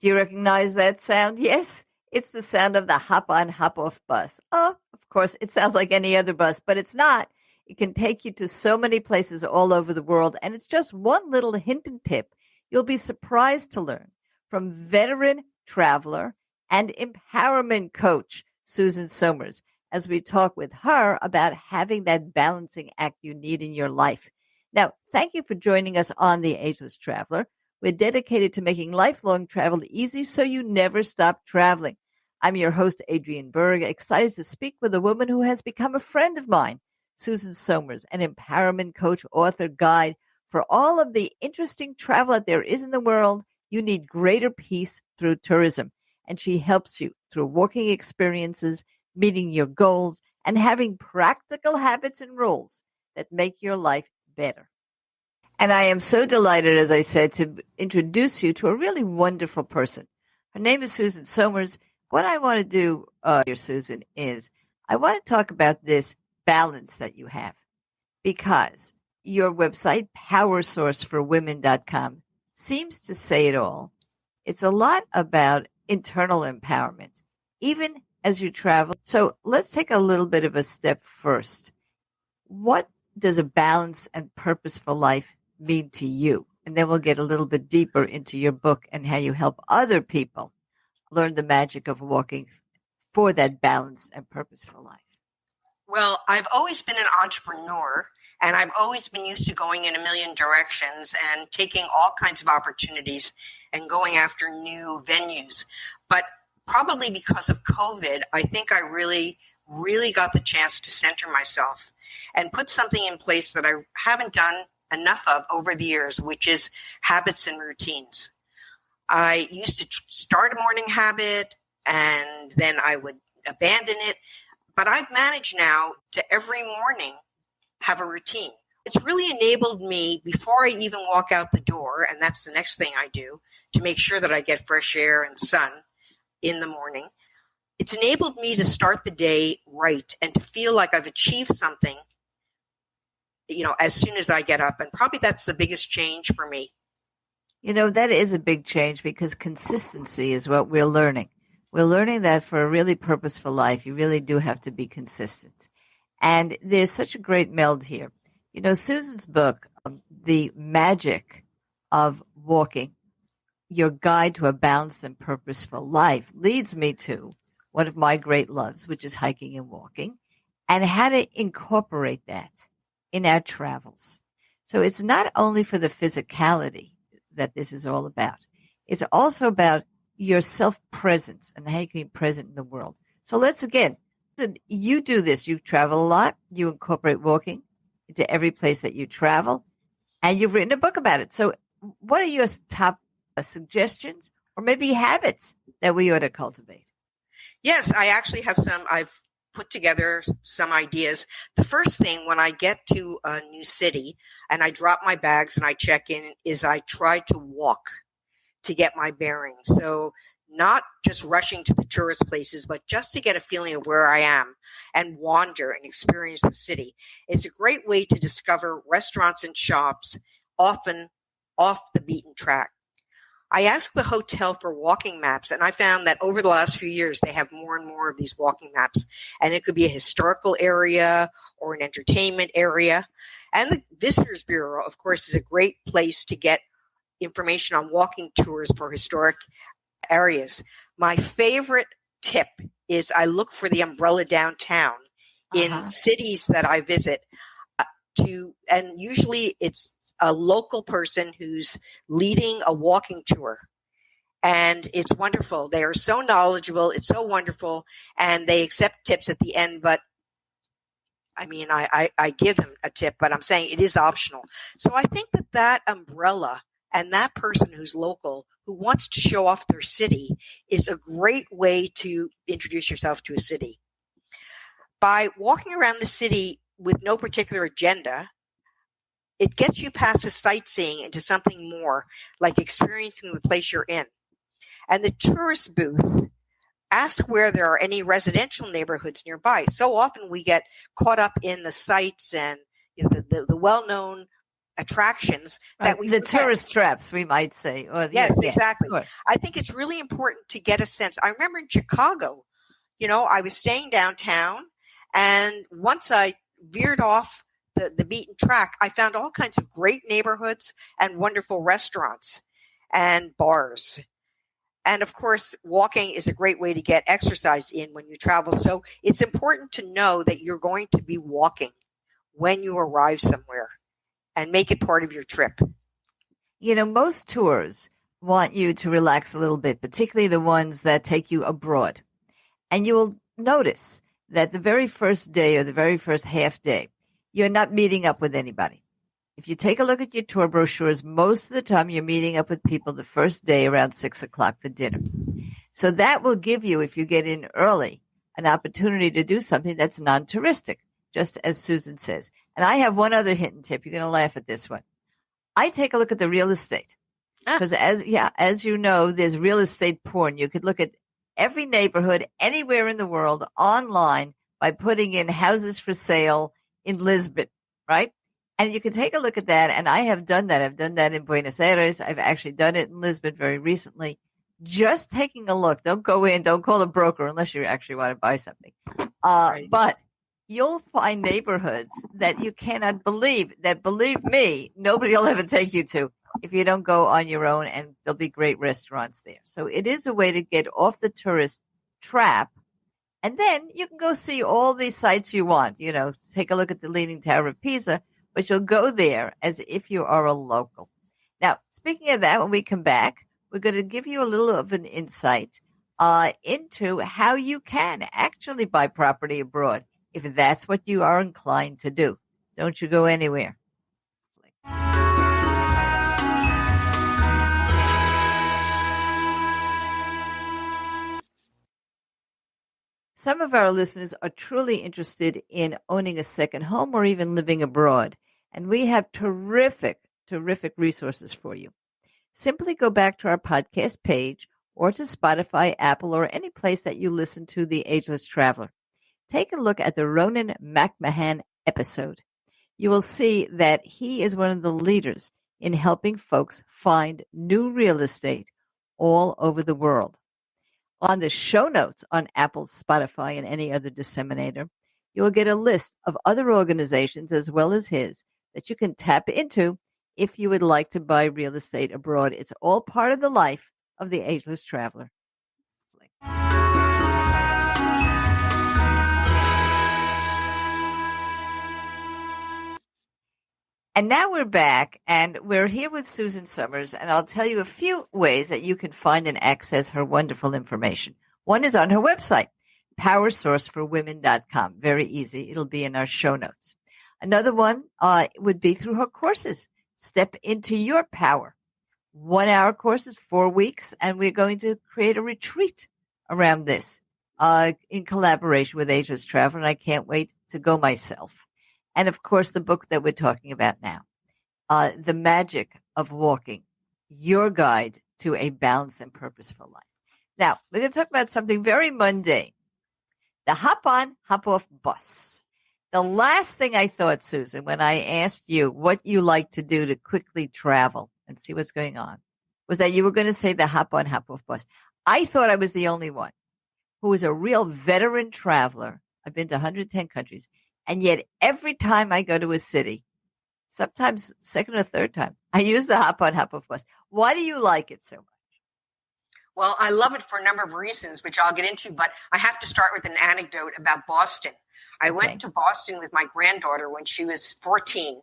Do you recognize that sound? Yes, it's the sound of the hop-on, hop-off bus. Oh, of course, it sounds like any other bus, but it's not. It can take you to so many places all over the world, and it's just one little hint and tip you'll be surprised to learn from veteran traveler and empowerment coach Susan Sommers as we talk with her about having that balancing act you need in your life. Now, thank you for joining us on The Ageless Traveler. We're dedicated to making lifelong travel easy so you never stop traveling. I'm your host, Adriane Berg, excited to speak with a woman who has become a friend of mine, Susan Sommers, an empowerment coach, author, guide. For all of the interesting travel that there is in the world, you need greater peace through tourism. And she helps you through walking experiences, meeting your goals, and having practical habits and rules that make your life better. And I am so delighted, as I said, to introduce you to a really wonderful person. Her name is Susan Sommers. What I want to do here, Susan, is I want to talk about this balance that you have, because your website, powersourceforwomen.com, seems to say it all. It's a lot about internal empowerment, even as you travel. So let's take a little bit of a step first. What does a balanced and purposeful life mean to you? And then we'll get a little bit deeper into your book and how you help other people learn the magic of walking for that balanced and purposeful life. Well, I've always been an entrepreneur, and I've always been used to going in a million directions and taking all kinds of opportunities and going after new venues. But probably because of COVID, I think I really got the chance to center myself and put something in place that I haven't done enough of over the years, which is habits and routines. I used to start a morning habit and then I would abandon it. But I've managed now to every morning have a routine. It's really enabled me before I even walk out the door, and that's the next thing I do to make sure that I get fresh air and sun in the morning. It's enabled me to start the day right and to feel like I've achieved something, as soon as I get up. And probably that's the biggest change for me. That is a big change, because consistency is what we're learning. We're learning that for a really purposeful life, you really do have to be consistent. And there's such a great meld here. Susan's book, The Magic of Walking, Your Guide to a Balanced and Purposeful Life, leads me to one of my great loves, which is hiking and walking, and how to incorporate that in our travels. So it's not only for the physicality that this is all about. It's also about your self-presence and how you can be present in the world. So you do this. You travel a lot. You incorporate walking into every place that you travel, and you've written a book about it. So what are your top suggestions or maybe habits that we ought to cultivate? Yes, I actually have some. I've put together some ideas. The first thing when I get to a new city and I drop my bags and I check in is I try to walk to get my bearings. So not just rushing to the tourist places, but just to get a feeling of where I am and wander and experience the city. It's a great way to discover restaurants and shops, often off the beaten track. I asked the hotel for walking maps, and I found that over the last few years, they have more and more of these walking maps. And it could be a historical area or an entertainment area. And the Visitors Bureau, of course, is a great place to get information on walking tours for historic areas. My favorite tip is I look for the umbrella downtown in cities that I visit and usually it's a local person who's leading a walking tour. And it's wonderful. They are so knowledgeable. It's so wonderful. And they accept tips at the end, but I give them a tip, but I'm saying it is optional. So I think that umbrella and that person who's local, who wants to show off their city, is a great way to introduce yourself to a city. By walking around the city with no particular agenda, it gets you past the sightseeing into something more, like experiencing the place you're in. And the tourist booth, ask where there are any residential neighborhoods nearby. So often we get caught up in the sites and the well-known attractions Right. that we The forget. tourist traps, we might say. Or Yes, yeah, exactly. of course. I think it's really important to get a sense. I remember in Chicago, I was staying downtown, and once I veered off the beaten track, I found all kinds of great neighborhoods and wonderful restaurants and bars. And of course, walking is a great way to get exercise in when you travel. So it's important to know that you're going to be walking when you arrive somewhere and make it part of your trip. Most tours want you to relax a little bit, particularly the ones that take you abroad. And you will notice that the very first day or the very first half day, you're not meeting up with anybody. If you take a look at your tour brochures, most of the time you're meeting up with people the first day around 6 o'clock for dinner. So that will give you, if you get in early, an opportunity to do something that's non-touristic, just as Susan says. And I have one other hidden tip. You're going to laugh at this one. I take a look at the real estate because as you know, there's real estate porn. You could look at every neighborhood anywhere in the world online by putting in houses for sale in Lisbon, right? And you can take a look at that. And I have done that. I've done that in Buenos Aires. I've actually done it in Lisbon very recently. Just taking a look. Don't go in. Don't call a broker unless you actually want to buy something. Right. But you'll find neighborhoods that you cannot believe, that believe me, nobody will ever take you to if you don't go on your own, and there'll be great restaurants there. So it is a way to get off the tourist trap. And then you can go see all these sites you want, take a look at the Leaning Tower of Pisa, but you'll go there as if you are a local. Now, speaking of that, when we come back, we're going to give you a little of an insight into how you can actually buy property abroad if that's what you are inclined to do. Don't you go anywhere. Some of our listeners are truly interested in owning a second home or even living abroad, and we have terrific resources for you. Simply go back to our podcast page or to Spotify, Apple, or any place that you listen to The Ageless Traveler. Take a look at the Ronan McMahon episode. You will see that he is one of the leaders in helping folks find new real estate all over the world. On the show notes on Apple, Spotify, and any other disseminator, you will get a list of other organizations as well as his that you can tap into if you would like to buy real estate abroad. It's all part of the life of the Ageless Traveler. And now we're back, and we're here with Susan Sommers, and I'll tell you a few ways that you can find and access her wonderful information. One is on her website, powersourceforwomen.com. Very easy. It'll be in our show notes. Another one would be through her courses. Step into your power. 1-hour courses, 4 weeks, and we're going to create a retreat around this in collaboration with Ageless Traveler, and I can't wait to go myself. And, of course, the book that we're talking about now, The Magic of Walking, Your Guide to a Balanced and Purposeful Life. Now, we're going to talk about something very mundane, the hop-on, hop-off bus. The last thing I thought, Susan, when I asked you what you like to do to quickly travel and see what's going on, was that you were going to say the hop-on, hop-off bus. I thought I was the only one who is a real veteran traveler. I've been to 110 countries. And yet every time I go to a city, sometimes second or third time, I use the hop-on, hop-off bus. Why do you like it so much? Well, I love it for a number of reasons, which I'll get into, but I have to start with an anecdote about Boston. I went to Boston with my granddaughter when she was 14,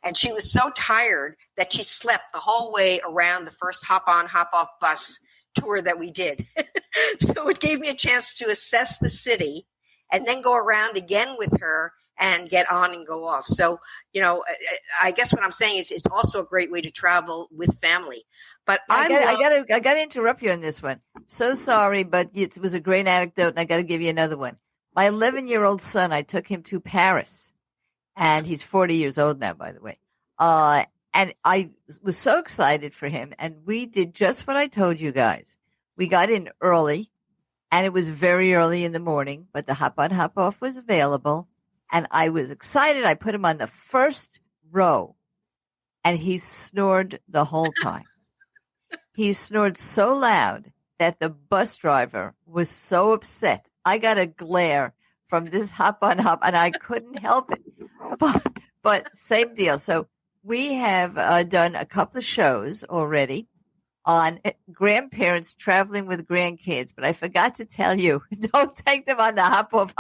and she was so tired that she slept the whole way around the first hop-on, hop-off bus tour that we did. So it gave me a chance to assess the city and then go around again with her and get on and go off. So, I guess what I'm saying is it's also a great way to travel with family. But I got to interrupt you on this one. So sorry, but it was a great anecdote, and I got to give you another one. My 11-year-old son, I took him to Paris, and he's 40 years old now, by the way. And I was so excited for him, and we did just what I told you guys. We got in early, and it was very early in the morning, but the hop-on, hop-off was available, and I was excited. I put him on the first row, and he snored the whole time. He snored so loud that the bus driver was so upset. I got a glare from this hop on hop, and I couldn't help it. But same deal. So we have done a couple of shows already on grandparents traveling with grandkids, but I forgot to tell you, don't take them on the hop off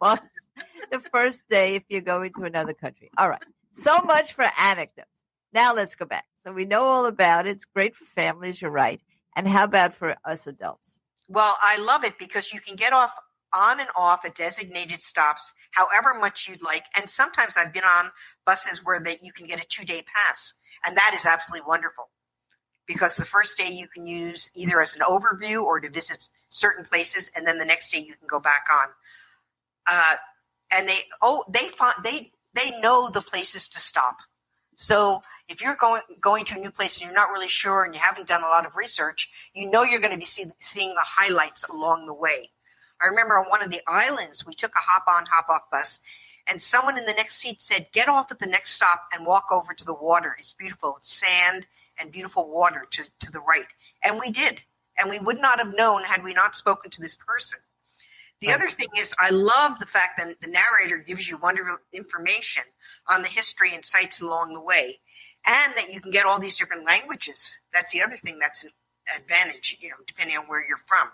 bus the first day if you're going to another country. All right. So much for anecdotes. Now let's go back. So we know all about it. It's great for families. You're right. And how about for us adults? Well, I love it because you can get off on and off at designated stops however much you'd like. And sometimes I've been on buses where you can get a 2-day pass. And that is absolutely wonderful because the first day you can use either as an overview or to visit certain places. And then the next day you can go back on. And they know the places to stop. So if you're going to a new place and you're not really sure and you haven't done a lot of research, you know you're going to be seeing the highlights along the way. I remember on one of the islands, we took a hop-on, hop-off bus, and someone in the next seat said, get off at the next stop and walk over to the water. It's beautiful. It's sand and beautiful water to the right. And we did. And we would not have known had we not spoken to this person. The other thing is I love the fact that the narrator gives you wonderful information on the history and sites along the way, and that you can get all these different languages. That's the other thing that's an advantage, depending on where you're from.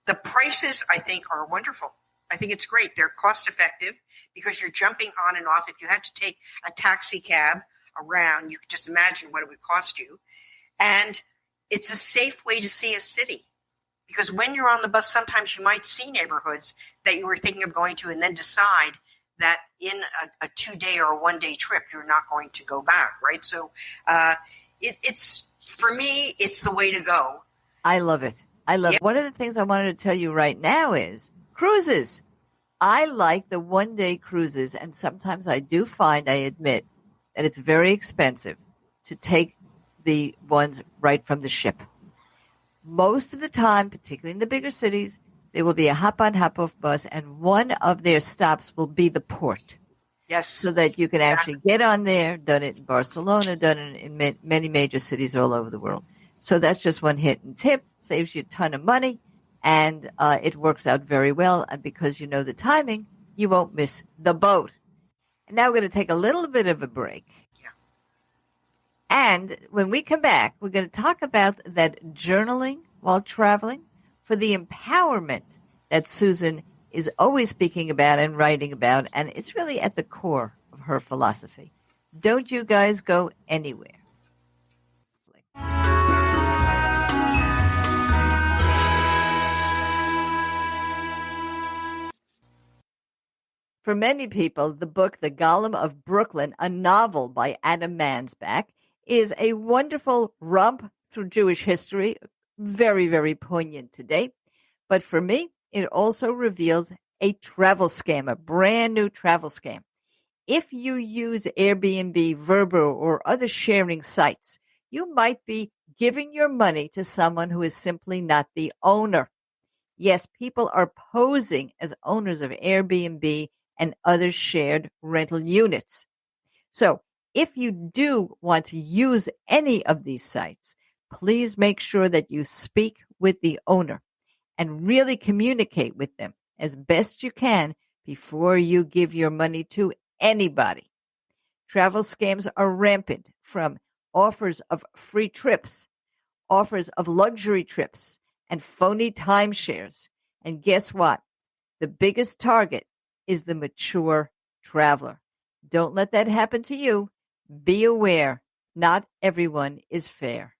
The prices, I think, are wonderful. I think it's great. They're cost effective because you're jumping on and off. If you had to take a taxi cab around, you could just imagine what it would cost you. And it's a safe way to see a city. Because when you're on the bus, sometimes you might see neighborhoods that you were thinking of going to and then decide that in a 2-day or a 1-day trip, you're not going to go back, right? So it's for me, it's the way to go. I love it. One of the things I wanted to tell you right now is cruises. I like the 1-day cruises, and sometimes I do find, I admit, that it's very expensive to take the ones right from the ship. Most of the time, particularly in the bigger cities, there will be a hop-on, hop-off bus, and one of their stops will be the port. Yes. So that you can actually get on there, done it in Barcelona, done it in many major cities all over the world. So that's just one hit and tip, saves you a ton of money, and it works out very well. And because you know the timing, you won't miss the boat. And now we're going to take a little bit of a break. And when we come back, we're going to talk about that journaling while traveling for the empowerment that Susan is always speaking about and writing about. And it's really at the core of her philosophy. Don't you guys go anywhere. For many people, the book The Golem of Brooklyn, a novel by Adam Mansbach, is a wonderful romp through Jewish history, very, very poignant today. But for me, it also reveals a travel scam, a brand new travel scam. If you use Airbnb, Vrbo, or other sharing sites, you might be giving your money to someone who is simply not the owner. Yes, people are posing as owners of Airbnb and other shared rental units. So, if you do want to use any of these sites, please make sure that you speak with the owner and really communicate with them as best you can before you give your money to anybody. Travel scams are rampant, from offers of free trips, offers of luxury trips, and phony timeshares. And guess what? The biggest target is the mature traveler. Don't let that happen to you. Be aware, not everyone is fair.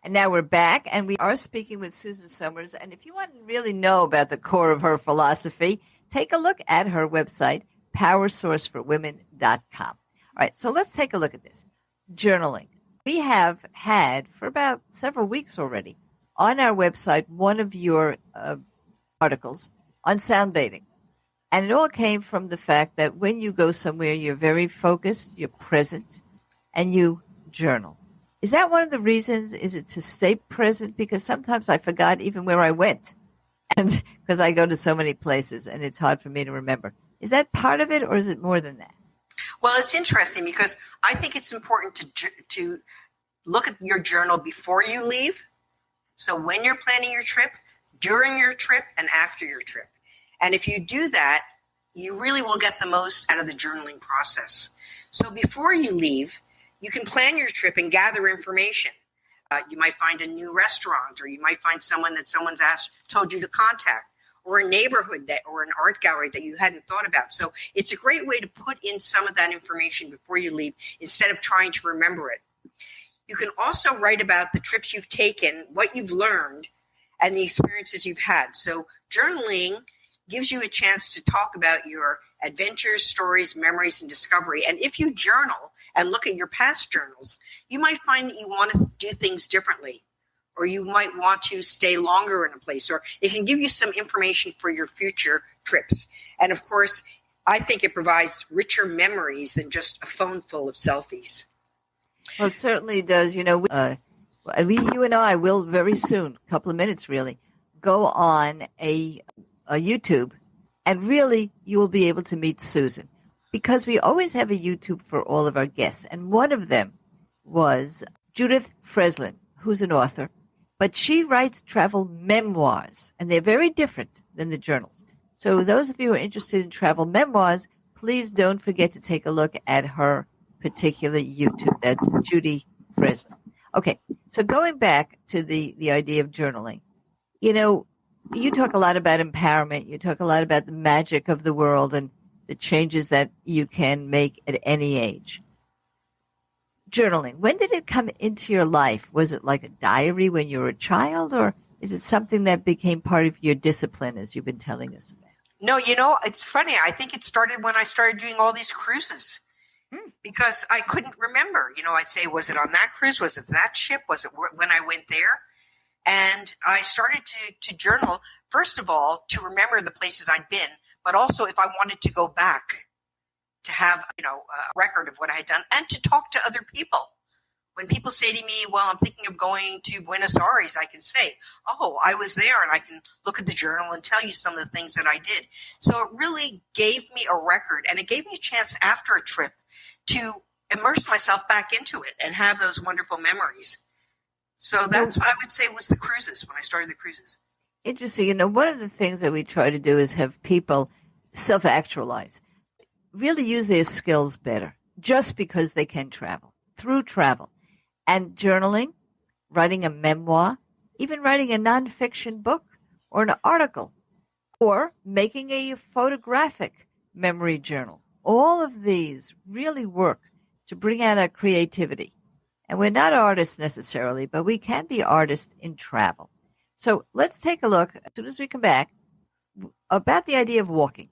And now we're back, and we are speaking with Susan Sommers. And if you want to really know about the core of her philosophy, take a look at her website, powersourceforwomen.com. All right, so let's take a look at this. Journaling. We have had, for about several weeks already, on our website, one of your articles on sound bathing. And it all came from the fact that when you go somewhere, you're very focused, you're present, and you journal. Is that one of the reasons? Is it to stay present? Because sometimes I forgot even where I went. because I go to so many places and it's hard for me to remember. Is that part of it, or is it more than that? Well, it's interesting because I think it's important to look at your journal before you leave. So when you're planning your trip, during your trip, and after your trip. And if you do that, you really will get the most out of the journaling process. So before you leave, you can plan your trip and gather information. You might find a new restaurant, or you might find someone that someone's told you to contact, or a neighborhood or an art gallery that you hadn't thought about. So it's a great way to put in some of that information before you leave instead of trying to remember it. You can also write about the trips you've taken, what you've learned, and the experiences you've had. So journaling gives you a chance to talk about your adventures, stories, memories, and discovery. And if you journal and look at your past journals, you might find that you want to do things differently, or you might want to stay longer in a place, or it can give you some information for your future trips. And of course, I think it provides richer memories than just a phone full of selfies. Well, it certainly does. You and I will very soon, a couple of minutes really, go on a YouTube, and really you will be able to meet Susan, because we always have a YouTube for all of our guests. And one of them was Judith Freslin, who's an author, but she writes travel memoirs, and they're very different than the journals. So those of you who are interested in travel memoirs, please don't forget to take a look at her particular YouTube. That's Judy Freslin. Okay, so going back to the idea of journaling, you talk a lot about empowerment. You talk a lot about the magic of the world and the changes that you can make at any age. Journaling, when did it come into your life? Was it like a diary when you were a child, or is it something that became part of your discipline, as you've been telling us about? No, it's funny. I think it started when I started doing all these cruises. Because I couldn't remember. I'd say, was it on that cruise? Was it that ship? Was it when I went there? And I started to journal, first of all, to remember the places I'd been, but also if I wanted to go back to have, a record of what I had done, and to talk to other people. When people say to me, well, I'm thinking of going to Buenos Aires, I can say, oh, I was there, and I can look at the journal and tell you some of the things that I did. So it really gave me a record, and it gave me a chance after a trip to immerse myself back into it and have those wonderful memories. So that's what I would say was the cruises, when I started the cruises. Interesting. One of the things that we try to do is have people self-actualize, really use their skills better, just because they can travel, through travel. And journaling, writing a memoir, even writing a nonfiction book or an article, or making a photographic memory journal. All of these really work to bring out our creativity. And we're not artists necessarily, but we can be artists in travel. So let's take a look, as soon as we come back, about the idea of walking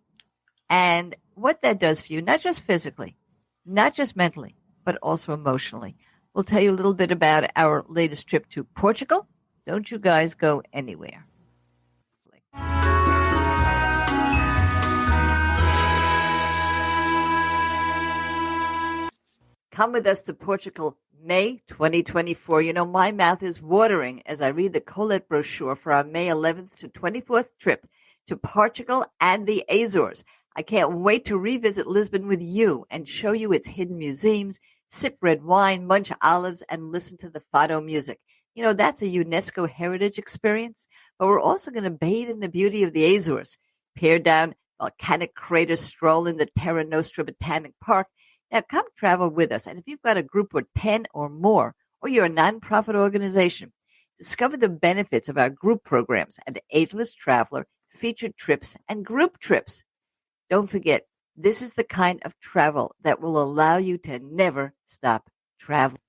and what that does for you, not just physically, not just mentally, but also emotionally. We'll tell you a little bit about our latest trip to Portugal. Don't you guys go anywhere. Come with us to Portugal, May 2024. My mouth is watering as I read the Colette brochure for our May 11th to 24th trip to Portugal and the Azores. I can't wait to revisit Lisbon with you and show you its hidden museums, sip red wine, munch olives, and listen to the fado music. That's a UNESCO heritage experience, but we're also going to bathe in the beauty of the Azores, peer down volcanic craters, stroll in the Terra Nostra Botanic Park. Now, come travel with us. And if you've got a group of 10 or more, or you're a nonprofit organization, discover the benefits of our group programs at Ageless Traveler, featured trips, and group trips. Don't forget, this is the kind of travel that will allow you to never stop traveling.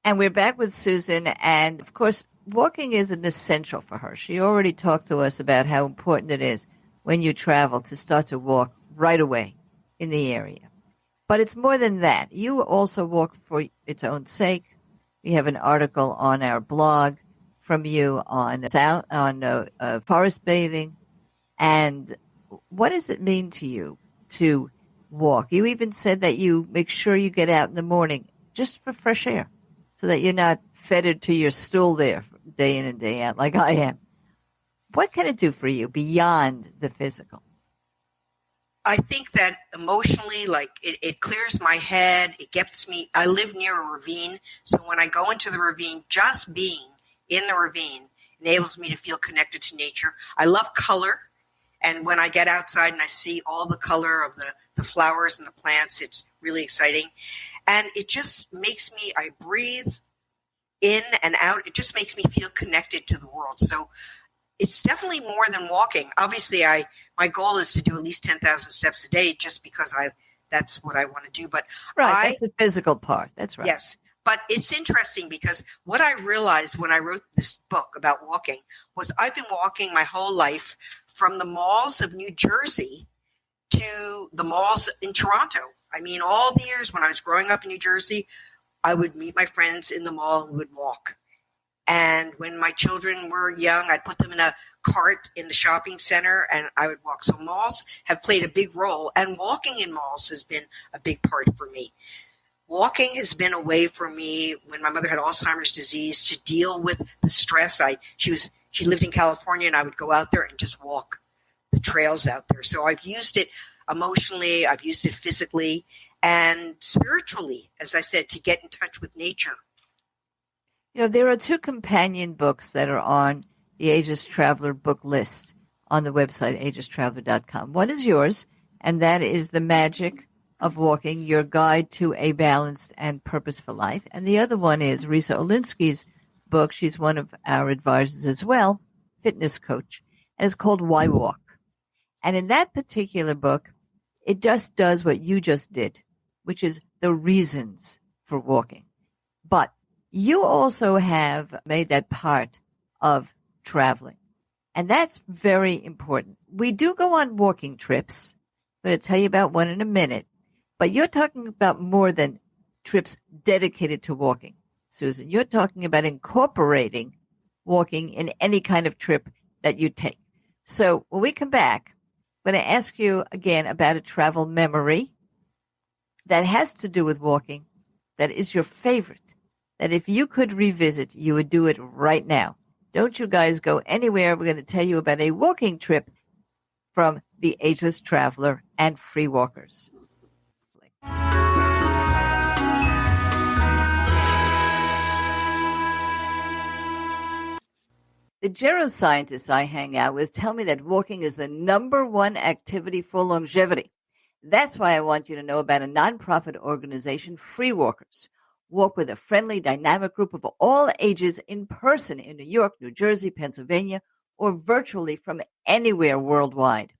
And we're back with Susan, and of course, walking is an essential for her. She already talked to us about how important it is when you travel to start to walk right away in the area. But it's more than that. You also walk for its own sake. We have an article on our blog from you on forest bathing. And what does it mean to you to walk. You even said that you make sure you get out in the morning just for fresh air so that you're not fettered to your stool there day in and day out like I am. What can it do for you beyond the physical? I think that emotionally, like it clears my head. It gets me. I live near a ravine, so when I go into the ravine, just being in the ravine enables me to feel connected to nature. I love color, and when I get outside and I see all the color of the flowers and the plants, it's really exciting. And it just makes me, I breathe in and out. It just makes me feel connected to the world. So it's definitely more than walking. Obviously, my goal is to do at least 10,000 steps a day just because that's what I want to do. But right, that's the physical part. That's right. Yes. But it's interesting because what I realized when I wrote this book about walking was I've been walking my whole life from the malls of New Jersey to the malls in Toronto. I mean, all the years when I was growing up in New Jersey, I would meet my friends in the mall and we would walk. And when my children were young, I'd put them in a cart in the shopping center and I would walk. So malls have played a big role, and walking in malls has been a big part for me. Walking has been a way for me when my mother had Alzheimer's disease to deal with the stress. She lived in California and I would go out there and just walk the trails out there. So I've used it emotionally, I've used it physically and spiritually, as I said, to get in touch with nature. You know, there are 2 companion books that are on the Ageless Traveler book list on the website, agelesstraveler.com. One is yours, and that is The Magic of Walking, Your Guide to a Balanced and Purposeful Life. And the other one is Risa Olinsky's book. She's one of our advisors as well, fitness coach, and it's called Why Walk. And in that particular book, it just does what you just did, which is the reasons for walking. But you also have made that part of traveling, and that's very important. We do go on walking trips. I'm going to tell you about one in a minute, but you're talking about more than trips dedicated to walking, Susan. You're talking about incorporating walking in any kind of trip that you take. So when we come back, I'm going to ask you again about a travel memory that has to do with walking that is your favorite, that if you could revisit, you would do it right now. Don't you guys go anywhere. We're going to tell you about a walking trip from the Ageless Traveler and Free Walkers. The geroscientists I hang out with tell me that walking is the number one activity for longevity. That's why I want you to know about a nonprofit organization, Free Walkers. Walk with a friendly, dynamic group of all ages in person in New York, New Jersey, Pennsylvania, or virtually from anywhere worldwide.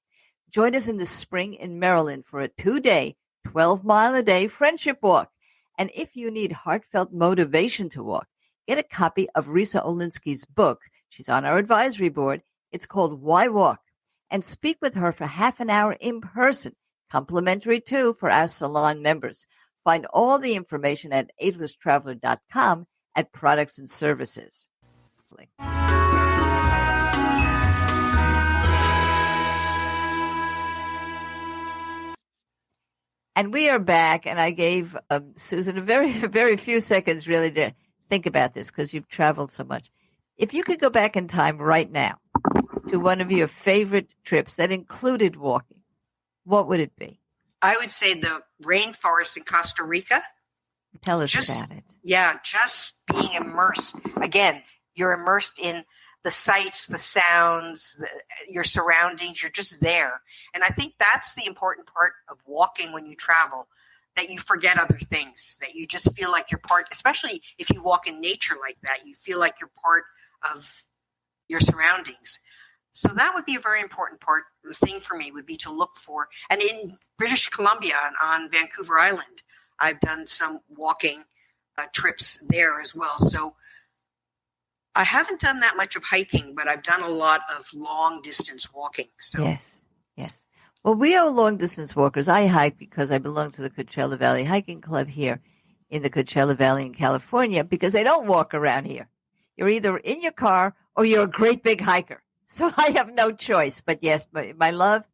Join us in the spring in Maryland for a 2-day, 12-mile-a-day friendship walk. And if you need heartfelt motivation to walk, get a copy of Risa Olinsky's book. She's on our advisory board. It's called Why Walk. And speak with her for half an hour in person, complimentary too for our salon members. Find all the information at agelesstraveler.com at products and services. And we are back, and I gave Susan a very few seconds really to think about this because you've traveled so much. If you could go back in time right now to one of your favorite trips that included walking, what would it be? I would say the rainforest in Costa Rica. Tell us about it. Yeah, just being immersed. Again, you're immersed in the sights, the sounds, your surroundings. You're just there. And I think that's the important part of walking when you travel, that you forget other things, that you just feel like you're part, especially if you walk in nature like that, you feel like you're part of your surroundings. So that would be a very important thing for me, would be to look for. And in British Columbia on Vancouver Island, I've done some walking trips there as well. So I haven't done that much of hiking, but I've done a lot of long distance walking. So Yes. Well, we are long distance walkers. I hike because I belong to the Coachella Valley Hiking Club here in the Coachella Valley in California, because they don't walk around here. You're either in your car or you're a great big hiker. So I have no choice. But yes, my love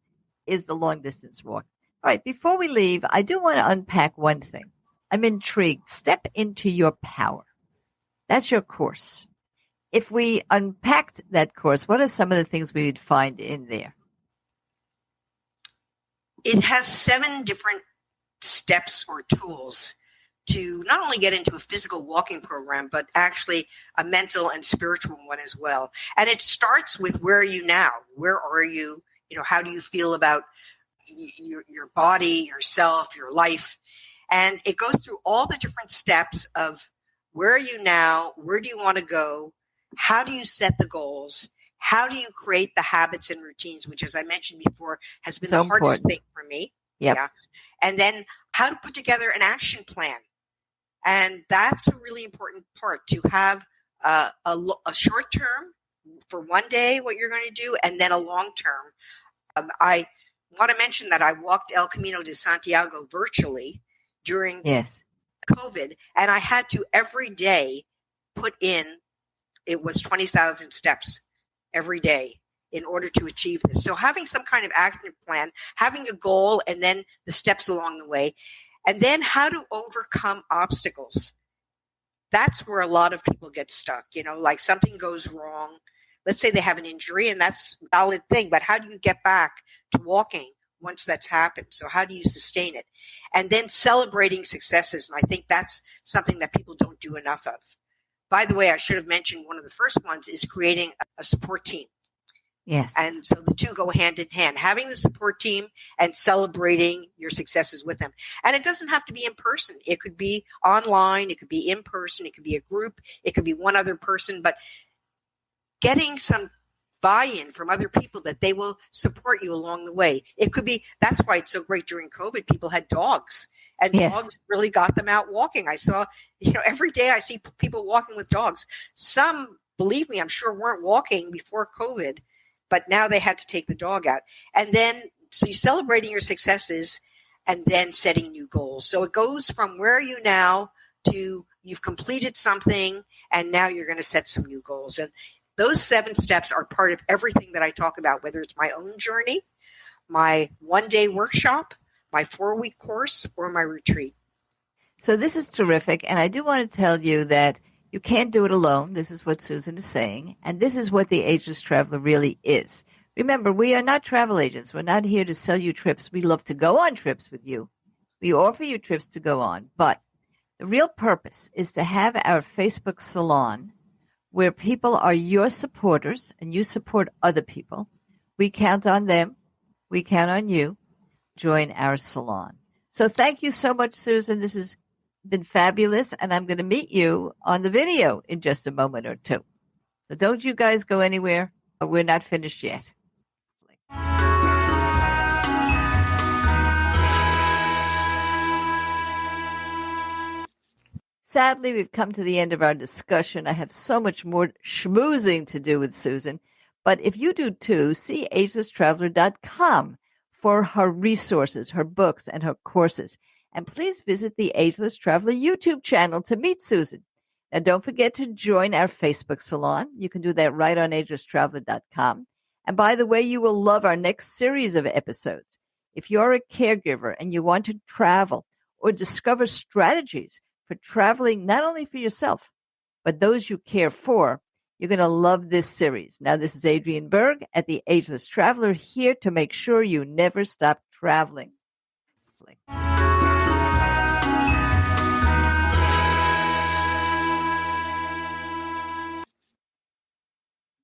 is the long distance walk. All right, before we leave, I do want to unpack one thing. I'm intrigued. Step into your power. That's your course. If we unpacked that course, what are some of the things we would find in there? It has 7 different steps or tools to not only get into a physical walking program, but actually a mental and spiritual one as well. And it starts with, where are you now? Where are you? How do you feel about your body, yourself, your life? And it goes through all the different steps of, where are you now? Where do you want to go? How do you set the goals? How do you create the habits and routines, which, as I mentioned before, has been the hardest thing for me. Yep. Yeah. And then how to put together an action plan. And that's a really important part, to have a short term for one day, what you're going to do, and then a long term. I want to mention that I walked El Camino de Santiago virtually during COVID, and I had to every day put in, it was 20,000 steps every day in order to achieve this. So having some kind of action plan, having a goal, and then the steps along the way, and then how to overcome obstacles. That's where a lot of people get stuck. Like something goes wrong. Let's say they have an injury, and that's a valid thing, but how do you get back to walking once that's happened? So how do you sustain it? And then celebrating successes. And I think that's something that people don't do enough of. By the way, I should have mentioned one of the first ones is creating a support team. Yes. And so the two go hand in hand, having the support team and celebrating your successes with them. And it doesn't have to be in person. It could be online. It could be in person. It could be a group. It could be one other person. But getting some buy-in from other people that they will support you along the way. It could be, that's why it's so great during COVID. People had dogs, and dogs really got them out walking. I saw, every day I see people walking with dogs. Some, believe me, I'm sure weren't walking before COVID, but now they had to take the dog out. And then, so you're celebrating your successes and then setting new goals. So it goes from, where are you now, to you've completed something and now you're going to set some new goals. And those 7 steps are part of everything that I talk about, whether it's my own journey, my one-day workshop, my 4-week course, or my retreat. So this is terrific. And I do want to tell you that you can't do it alone. This is what Susan is saying. And this is what the Ageless Traveler really is. Remember, we are not travel agents. We're not here to sell you trips. We love to go on trips with you. We offer you trips to go on. But the real purpose is to have our Facebook salon where people are your supporters and you support other people. We count on them. We count on you. Join our salon. So thank you so much, Susan. This has been fabulous, and I'm going to meet you on the video in just a moment or two. So don't you guys go anywhere. We're not finished yet. Sadly, we've come to the end of our discussion. I have so much more schmoozing to do with Susan. But if you do too, see agelesstraveler.com for her resources, her books, and her courses. And please visit the Ageless Traveler YouTube channel to meet Susan. Now, don't forget to join our Facebook salon. You can do that right on agelesstraveler.com. And by the way, you will love our next series of episodes. If you're a caregiver and you want to travel or discover strategies for traveling, not only for yourself, but those you care for, you're going to love this series. Now, this is Adriane Berg at the Ageless Traveler, here to make sure you never stop traveling.